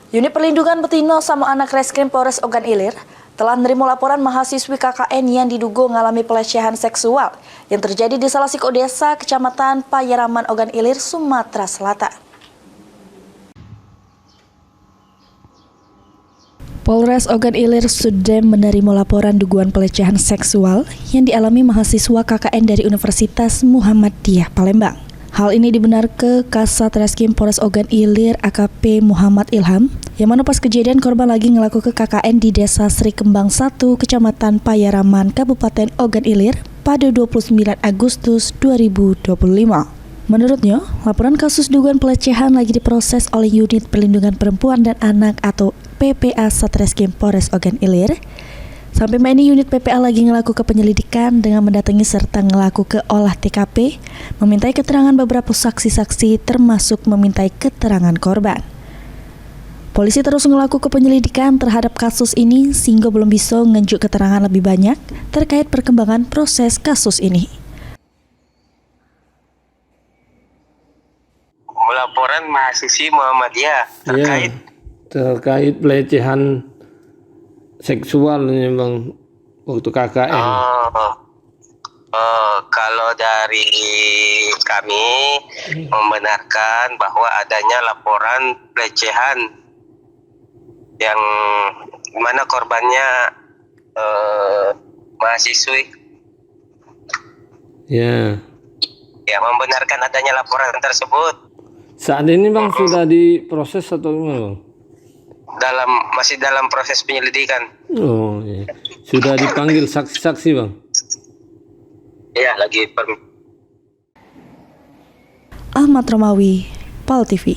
Unit Perlindungan Betina sama Anak Reskrim Polres Ogan Ilir telah menerima laporan mahasiswi KKN yang diduga mengalami pelecehan seksual yang terjadi di salah satu desa Kecamatan Payaraman, Ogan Ilir, Sumatera Selatan. Polres Ogan Ilir sudah menerima laporan dugaan pelecehan seksual yang dialami mahasiswa KKN dari Universitas Muhammadiyah Palembang. Hal ini dibenarkan Kasat Reskrim Polres Ogan Ilir AKP Muhammad Ilham, yang mana pas kejadian korban lagi ngelaku ke KKN di Desa Sri Kembang 1, Kecamatan Payaraman, Kabupaten Ogan Ilir pada 29 Agustus 2025. Menurutnya, laporan kasus dugaan pelecehan lagi diproses oleh Unit Perlindungan Perempuan dan Anak atau PPA Satreskrim Polres Ogan Ilir. Sampai ini unit PPA lagi ngelaku ke penyelidikan dengan mendatangi serta ngelaku ke olah TKP, memintai keterangan beberapa saksi-saksi termasuk memintai keterangan korban. Polisi terus ngelaku ke penyelidikan terhadap kasus ini sehingga belum bisa ngenjuk keterangan lebih banyak terkait perkembangan proses kasus ini. Laporan mahasiswi Muhammadiyah terkait pelecehan seksual ini Bang waktu KKN. Kalau dari kami membenarkan bahwa adanya laporan pelecehan yang mana korbannya mahasiswi. Ya, membenarkan adanya laporan tersebut. Saat ini Bang sudah diproses atau gimana Bang? Masih dalam proses penyelidikan. Oh iya. Sudah dipanggil saksi-saksi Bang? Ya, lagi Ahmad Romawi, PAL TV.